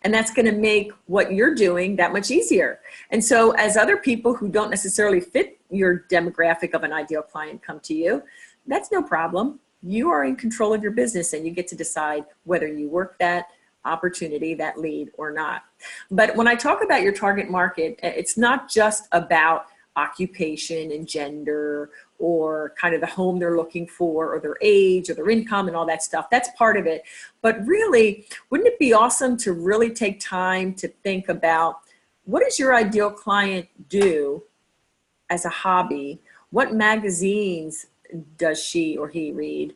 [SPEAKER 2] And that's going to make what you're doing that much easier. And so as other people who don't necessarily fit your demographic of an ideal client come to you, that's no problem. You are in control of your business and you get to decide whether you work that opportunity, that lead, or not. But when I talk about your target market, it's not just about occupation and gender or kind of the home they're looking for or their age or their income and all that stuff. That's part of it. But really, wouldn't it be awesome to really take time to think about what does your ideal client do as a hobby? What magazines does she or he read?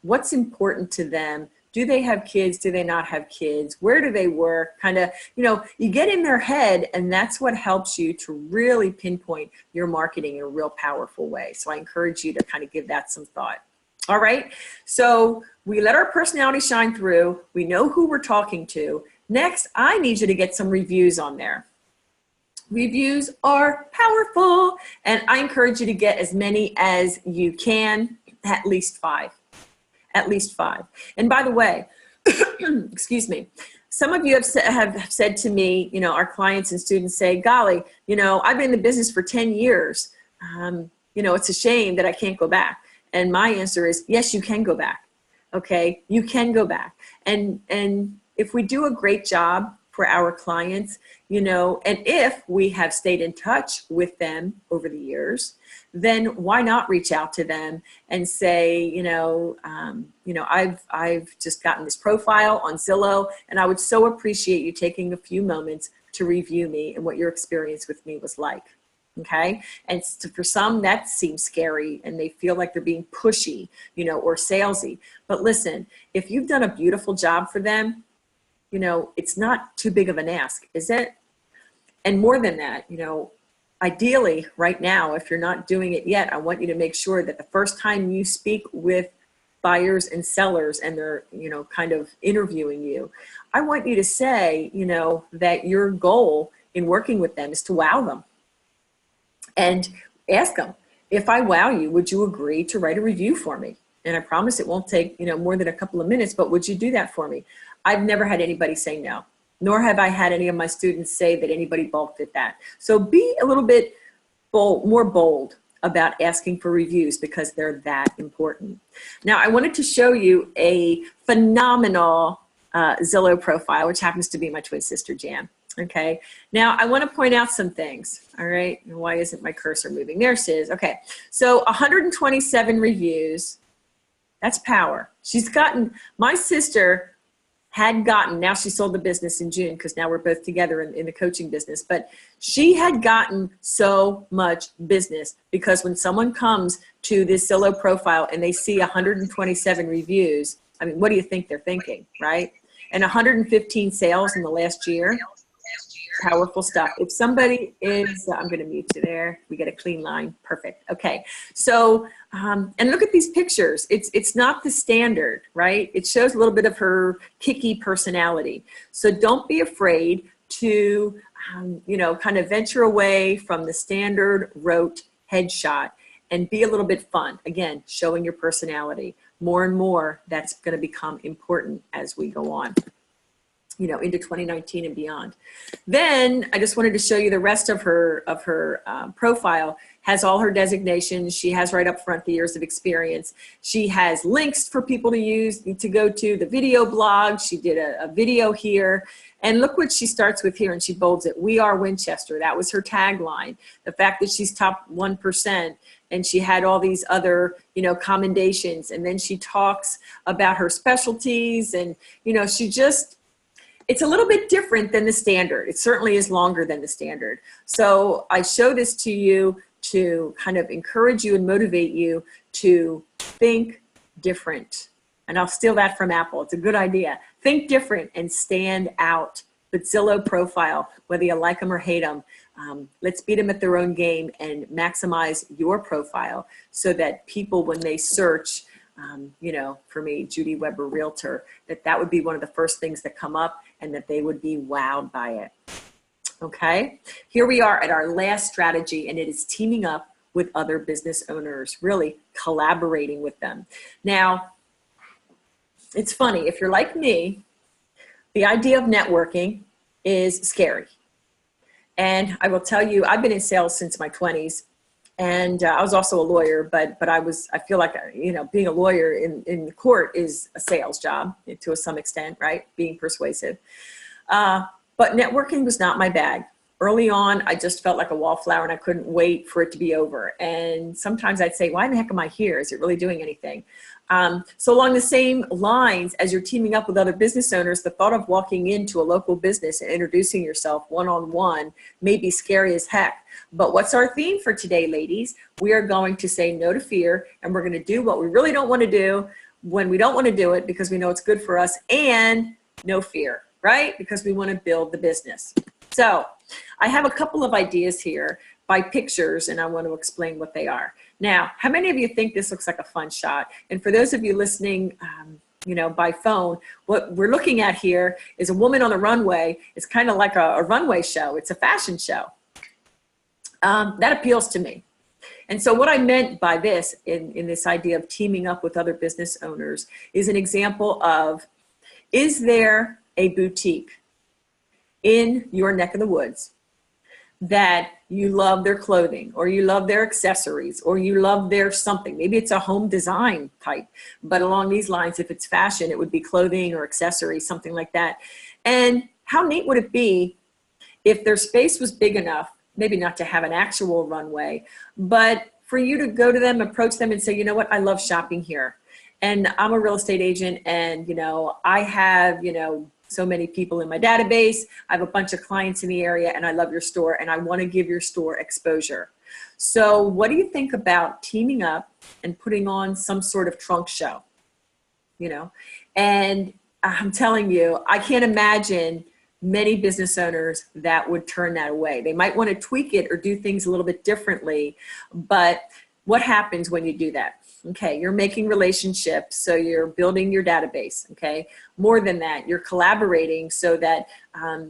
[SPEAKER 2] What's important to them? Do they have kids? Do they not have kids? Where do they work? Kind of, you get in their head, and that's what helps you to really pinpoint your marketing in a real powerful way. So I encourage you to kind of give that some thought. All right. So we let our personality shine through. We know who we're talking to. Next, I need you to get some reviews on there. Reviews are powerful, and I encourage you to get as many as you can, at least 5. At least 5. And by the way, excuse me, some of you have said to me, our clients and students say, golly, I've been in the business for 10 years. It's a shame that I can't go back. And my answer is, yes, you can go back. Okay, you can go back. And if we do a great job for our clients, and if we have stayed in touch with them over the years, then why not reach out to them and say, I've just gotten this profile on Zillow, and I would so appreciate you taking a few moments to review me and what your experience with me was like. Okay. And for some that seems scary and they feel like they're being pushy, or salesy. But listen, if you've done a beautiful job for them, it's not too big of an ask, is it? And more than that, ideally right now, if you're not doing it yet, I want you to make sure that the first time you speak with buyers and sellers and they're, kind of interviewing you, I want you to say, that your goal in working with them is to wow them. And ask them, if I wow you, would you agree to write a review for me? And I promise it won't take, more than a couple of minutes, but would you do that for me? I've never had anybody say no, nor have I had any of my students say that anybody balked at that. So be a little bit more bold about asking for reviews because they're that important. Now, I wanted to show you a phenomenal Zillow profile, which happens to be my twin sister, Jan. Okay. Now, I want to point out some things. All right. Why isn't my cursor moving? There it is. Okay. So 127 reviews. That's power. She's gotten, my sister had gotten, now she sold the business in June because now we're both together in the coaching business, but she had gotten so much business because when someone comes to this Zillow profile and they see 127 reviews, I mean, what do you think they're thinking, right? And 115 sales in the last year. Powerful stuff. If somebody is, I'm going to mute you there. We get a clean line. Perfect. Okay. So, and look at these pictures. It's not the standard, right? It shows a little bit of her kicky personality. So don't be afraid to, you know, kind of venture away from the standard rote headshot and be a little bit fun. Again, showing your personality. More and more, that's going to become important as we go on, you know, into 2019 and beyond. Then I just wanted to show you the rest of her profile. Has all her designations. She has right up front the years of experience. She has links for people to use, to go to the video blog. She did a video here. And look what she starts with here, and she bolds it. We are Winchester. That was her tagline. The fact that she's top 1%, and she had all these other, you know, commendations. And then she talks about her specialties, and, you know, she just, it's a little bit different than the standard. It certainly is longer than the standard. So I show this to you to kind of encourage you and motivate you to think different. And I'll steal that from Apple. It's a good idea. Think different and stand out. But Zillow profile, whether you like them or hate them, let's beat them at their own game and maximize your profile so that people, when they search, you know, for me, Judy Weber Realtor, that would be one of the first things that come up and that they would be wowed by it. Okay, here we are at our last strategy, and it is teaming up with other business owners, really collaborating with them. Now, it's funny, if you're like me, the idea of networking is scary. And I will tell you, I've been in sales since my 20s. And I was also a lawyer, but I feel like, you know, being a lawyer in court is a sales job to some extent, right? Being persuasive. But networking was not my bag. Early on, I just felt like a wallflower and I couldn't wait for it to be over. And sometimes I'd say, why the heck am I here? Is it really doing anything? So along the same lines, as you're teaming up with other business owners, the thought of walking into a local business and introducing yourself one-on-one may be scary as heck. But what's our theme for today, ladies? We are going to say no to fear, and we're going to do what we really don't want to do when we don't want to do it because we know it's good for us, and no fear, right? Because we want to build the business. So I have a couple of ideas here by pictures, and I want to explain what they are. Now, how many of you think this looks like a fun shot? And for those of you listening, you know, by phone, what we're looking at here is a woman on the runway. It's kind of like a runway show. It's a fashion show. That appeals to me. And so what I meant by this in this idea of teaming up with other business owners is an example of, is there a boutique in your neck of the woods that you love their clothing, or you love their accessories, or you love their something? Maybe it's a home design type, but along these lines, if it's fashion, it would be clothing or accessories, something like that. And how neat would it be if their space was big enough, maybe not to have an actual runway, but for you to go to them, approach them and say, you know what, I love shopping here. And I'm a real estate agent, and, you know, I have, you know, so many people in my database. I have a bunch of clients in the area, and I love your store, and I want to give your store exposure. So what do you think about teaming up and putting on some sort of trunk show? You know, and I'm telling you, I can't imagine many business owners that would turn that away. They might want to tweak it or do things a little bit differently, but what happens when you do that? Okay, you're making relationships, so you're building your database, okay? More than that, you're collaborating so that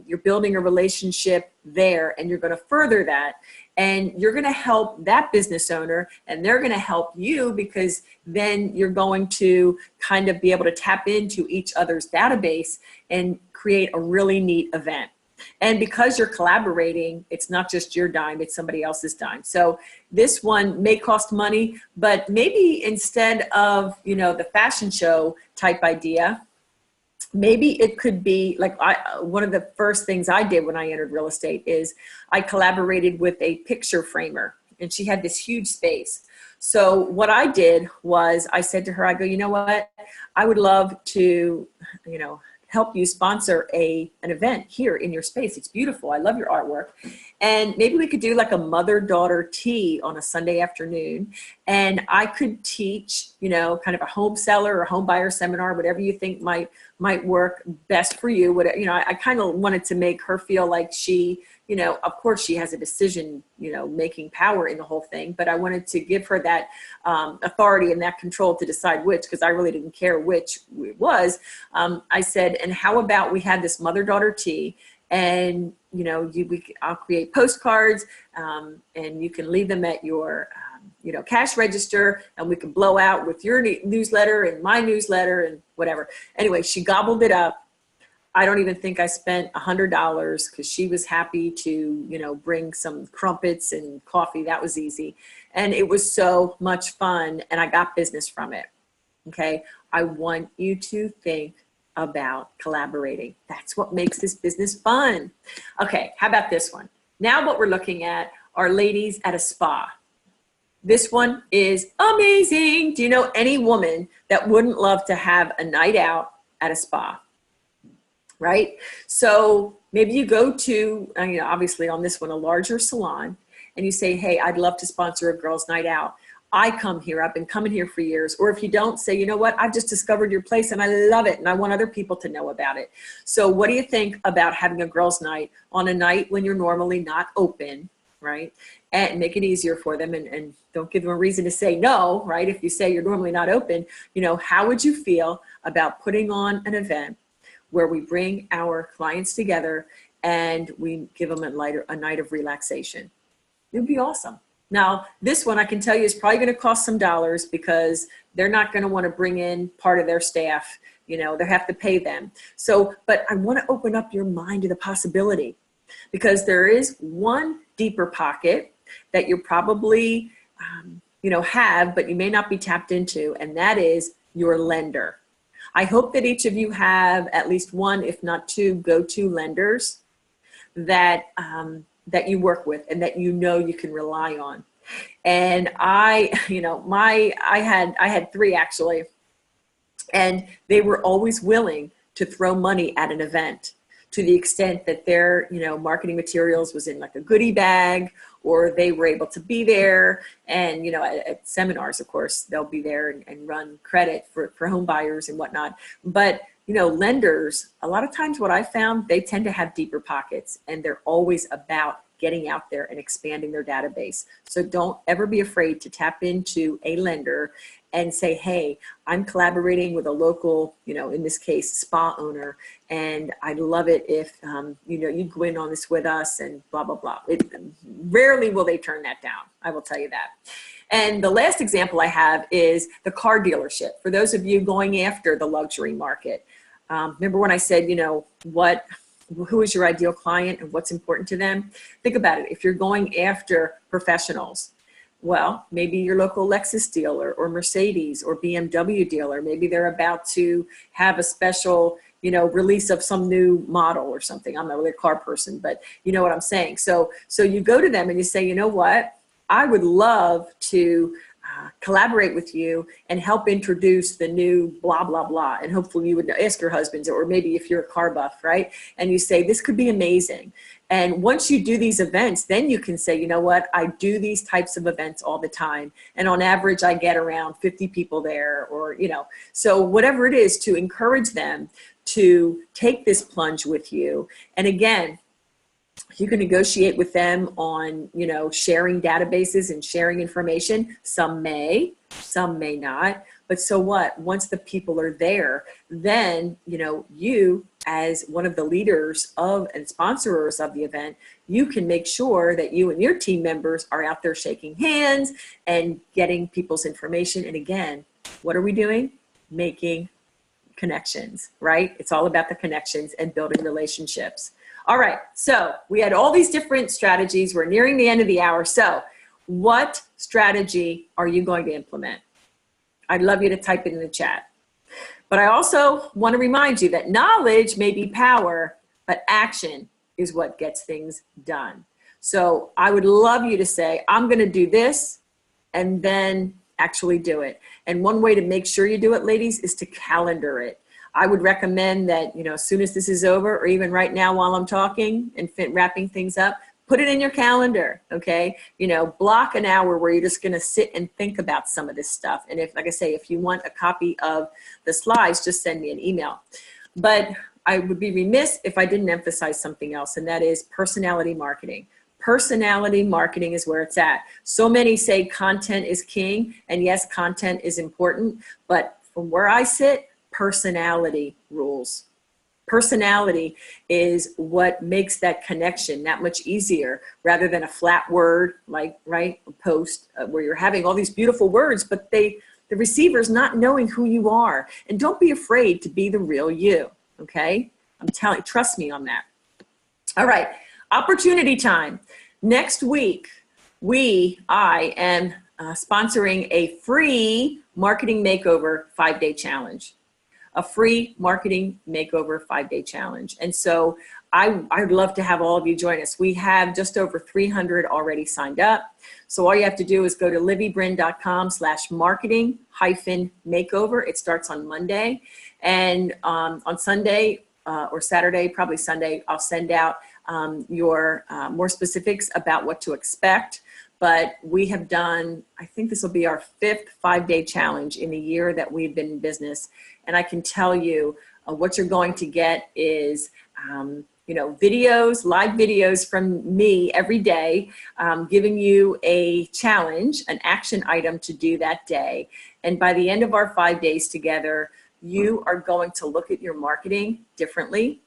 [SPEAKER 2] you're building a relationship there, and you're gonna further that, and you're gonna help that business owner, and they're gonna help you, because then you're going to kind of be able to tap into each other's database and create a really neat event. And because you're collaborating, it's not just your dime, it's somebody else's dime. So this one may cost money, but maybe instead of, you know, the fashion show type idea, maybe it could be like, one of the first things I did when I entered real estate is I collaborated with a picture framer, and she had this huge space. So what I did was I said to her, I go, you know what, I would love to, you know, help you sponsor an event here in your space. It's beautiful. I love your artwork. And maybe we could do like a mother-daughter tea on a Sunday afternoon. And I could teach, you know, kind of a home seller or home buyer seminar, whatever you think might work best for you. What, you know, I kind of wanted to make her feel like she, you know, of course she has a decision, you know, making power in the whole thing, but I wanted to give her that authority and that control to decide which, because I really didn't care which it was. I said, and how about we have this mother-daughter tea, and, you know, I'll create postcards, and you can leave them at your, you know, cash register, and we can blow out with your newsletter and my newsletter and whatever. Anyway, she gobbled it up. I don't even think I spent $100 because she was happy to, you know, bring some crumpets and coffee. That was easy. And it was so much fun, and I got business from it. Okay. I want you to think about collaborating. That's what makes this business fun. Okay. How about this one? Now what we're looking at are ladies at a spa. This one is amazing. Do you know any woman that wouldn't love to have a night out at a spa? Right? So maybe you go to, you know, obviously on this one, a larger salon, and you say, hey, I'd love to sponsor a girls' night out. I come here, I've been coming here for years. Or if you don't, say, you know what, I've just discovered your place and I love it and I want other people to know about it. So what do you think about having a girls' night on a night when you're normally not open, right? And make it easier for them, and don't give them a reason to say no, right? If you say you're normally not open, you know, how would you feel about putting on an event where we bring our clients together and we give them a night of relaxation? It would be awesome. Now, this one I can tell you is probably going to cost some dollars because they're not going to want to bring in part of their staff. You know, they have to pay them. So, but I want to open up your mind to the possibility, because there is one deeper pocket that you probably, you know, have, but you may not be tapped into, and that is your lender. I hope that each of you have at least one, if not two, go-to lenders that that you work with and that you know you can rely on. And I had three actually, and they were always willing to throw money at an event, to the extent that their, you know, marketing materials was in like a goodie bag, or they were able to be there. And, you know, at seminars, of course, they'll be there and run credit for home buyers and whatnot. But, you know, lenders, a lot of times what I found, they tend to have deeper pockets, and they're always about getting out there and expanding their database. So don't ever be afraid to tap into a lender and say, hey, I'm collaborating with a local, you know, in this case, spa owner, and I'd love it if, you know, you go in on this with us and blah, blah, blah. Rarely will they turn that down. I will tell you that. And the last example I have is the car dealership. For those of you going after the luxury market, remember when I said, you know, who is your ideal client and what's important to them? Think about it. If you're going after professionals, well, maybe your local Lexus dealer or Mercedes or BMW dealer, maybe they're about to have a special, you know, release of some new model or something. I'm not really a car person, but you know what I'm saying. So you go to them and you say, you know what, I would love to collaborate with you and help introduce the new blah, blah, blah. And hopefully you would ask your husbands, or maybe if you're a car buff, right? And you say, this could be amazing. And once you do these events, then you can say, you know what, I do these types of events all the time. And on average, I get around 50 people there, or, you know, so whatever it is, to encourage them to take this plunge with you. And again, you can negotiate with them on, you know, sharing databases and sharing information. Some may not, but so what? Once the people are there, then, you know, you as one of the leaders of and sponsors of the event, you can make sure that you and your team members are out there shaking hands and getting people's information. And again, what are we doing? Making connections, right? It's all about the connections and building relationships. All right, so we had all these different strategies. We're nearing the end of the hour. So what strategy are you going to implement? I'd love you to type it in the chat. But I also want to remind you that knowledge may be power, but action is what gets things done. So I would love you to say, I'm going to do this, and then actually do it. And one way to make sure you do it, ladies, is to calendar it. I would recommend that, you know, as soon as this is over, or even right now while I'm talking and wrapping things up, put it in your calendar, okay? You know, block an hour where you're just gonna sit and think about some of this stuff. And if, like I say, if you want a copy of the slides, just send me an email. But I would be remiss if I didn't emphasize something else, and that is personality marketing. Personality marketing is where it's at. So many say content is king, and yes, content is important, but from where I sit, personality rules. Personality is what makes that connection that much easier, rather than a flat word like, right, a post where you're having all these beautiful words, but the receiver's not knowing who you are. And don't be afraid to be the real you, okay? I'm telling, trust me on that. All right, opportunity time. Next week, I am sponsoring a free marketing makeover 5-day challenge. A free marketing makeover 5-day challenge. And so I'd love to have all of you join us. We have just over 300 already signed up. So all you have to do is go to libbybrin.com/marketing-makeover. It starts on Monday. And on Sunday or Saturday, probably Sunday, I'll send out your more specifics about what to expect. But we have done, I think this will be our 5th 5-day challenge in the year that we've been in business. And I can tell you what you're going to get is, you know, videos, live videos from me every day, giving you a challenge, an action item to do that day. And by the end of our 5 days together, you are going to look at your marketing differently.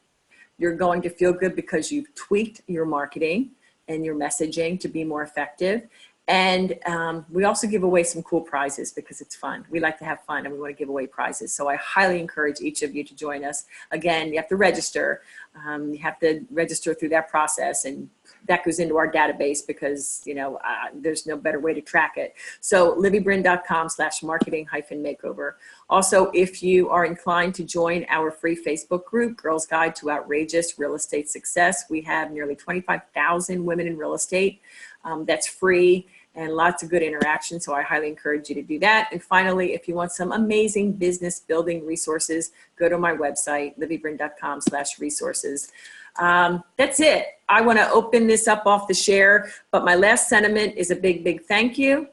[SPEAKER 2] You're going to feel good because you've tweaked your marketing and your messaging to be more effective. And we also give away some cool prizes because it's fun. We like to have fun and we want to give away prizes. So I highly encourage each of you to join us. Again, you have to register. You have to register through that process, and that goes into our database because, you know, there's no better way to track it. So libbybrin.com/marketing-makeover. Also, if you are inclined to join our free Facebook group, Girls Guide to Outrageous Real Estate Success, we have nearly 25,000 women in real estate. That's free and lots of good interaction. So I highly encourage you to do that. And finally, if you want some amazing business building resources, go to my website, libbybrin.com/resources. That's it. I want to open this up off the share, but my last sentiment is a big, big thank you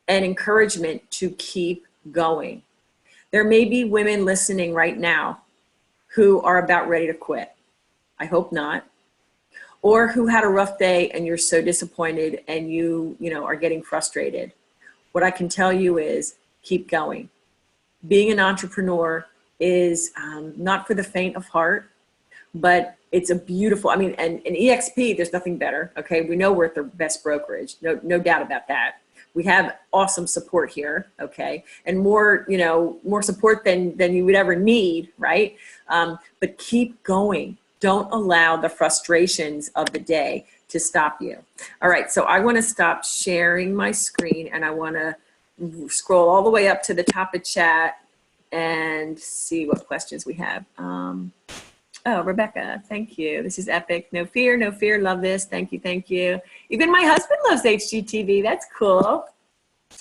[SPEAKER 2] and encouragement to keep going. There may be women listening right now who are about ready to quit. I hope not. Or who had a rough day and you're so disappointed and you know, are getting frustrated. What I can tell you is keep going. Being an entrepreneur is not for the faint of heart, but it's a beautiful, I mean, and in EXP, there's nothing better, okay? We know we're at the best brokerage, no doubt about that. We have awesome support here, okay? And more, you know, more support than you would ever need, right? But keep going. Don't allow the frustrations of the day to stop you. All right, so I want to stop sharing my screen and I want to scroll all the way up to the top of chat and see what questions we have. Oh, Rebecca, thank you. This is epic. No fear, love this. Thank you, thank you. Even my husband loves HGTV. That's cool.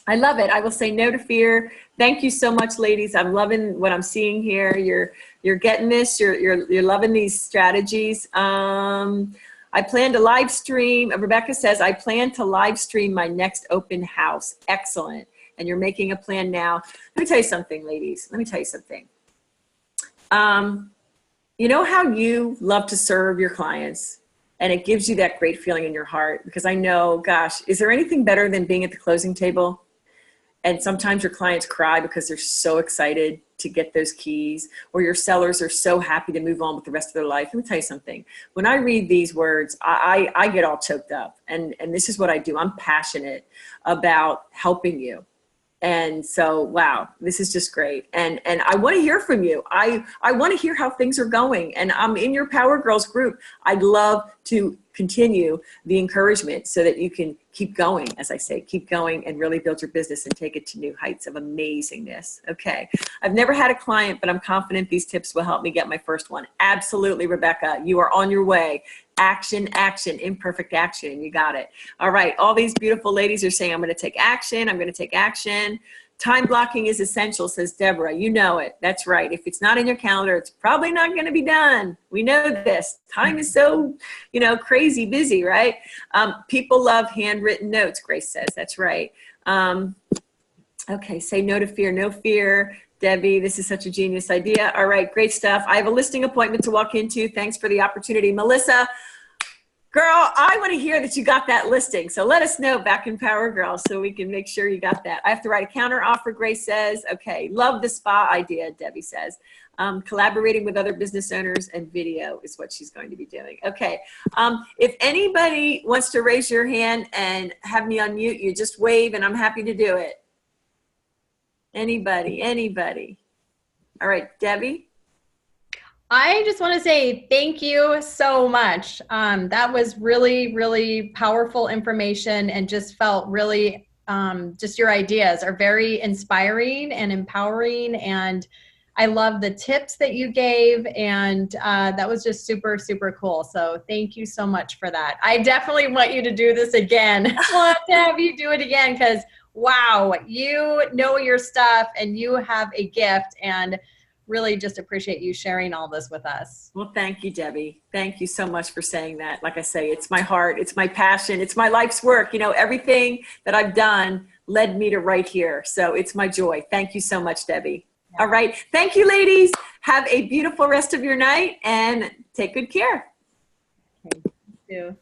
[SPEAKER 2] I love it. I will say no to fear. Thank you so much, ladies. I'm loving what I'm seeing here. You're getting this. You're loving these strategies. I plan to live stream. Rebecca says, I plan to live stream my next open house. Excellent. And you're making a plan now. Let me tell you something, ladies. Let me tell you something. You know how you love to serve your clients and it gives you that great feeling in your heart? Because I know, gosh, is there anything better than being at the closing table? And sometimes your clients cry because they're so excited to get those keys, or your sellers are so happy to move on with the rest of their life. Let me tell you something. When I read these words, I get all choked up. And this is what I do. I'm passionate about helping you. And so, wow, this is just great. And I want to hear from you. I want to hear how things are going. And I'm in your Power Girls group. I'd love to continue the encouragement so that you can keep going, as I say, keep going and really build your business and take it to new heights of amazingness. Okay. I've never had a client, but I'm confident these tips will help me get my first one. Absolutely, Rebecca. You are on your way. Action, action, imperfect action. You got it. All right. All these beautiful ladies are saying, I'm going to take action. I'm going to take action. Time blocking is essential, says Deborah. You know it. That's right. If it's not in your calendar, it's probably not going to be done. We know this. Time is so, crazy busy, right? People love handwritten notes, Grace says. That's right. Okay, say no to fear, no fear. Debbie, this is such a genius idea. All right, great stuff. I have a listing appointment to walk into. Thanks for the opportunity. Melissa, girl, I want to hear that you got that listing. So let us know back in Power Girl so we can make sure you got that. I have to write a counter offer, Grace says. Okay, love the spa idea, Debbie says. Collaborating with other business owners and video is what she's going to be doing. Okay, if anybody wants to raise your hand and have me unmute you, just wave and I'm happy to do it. Anybody. All right, Debbie.
[SPEAKER 3] I just want to say thank you so much. That was really, really powerful information and just felt really, just your ideas are very inspiring and empowering. And I love the tips that you gave. And that was just super, super cool. So thank you so much for that. I definitely want you to do this again. I want to have you do it again because, wow, you know your stuff and you have a gift, and really just appreciate you sharing all this with us.
[SPEAKER 2] Well, thank you, Debbie. Thank you so much for saying that. Like I say, it's my heart, it's my passion, it's my life's work. Everything that I've done led me to right here. So it's my joy. Thank you so much, Debbie. Yeah. All right. Thank you, ladies. Have a beautiful rest of your night and take good care.
[SPEAKER 3] Okay. Thank you.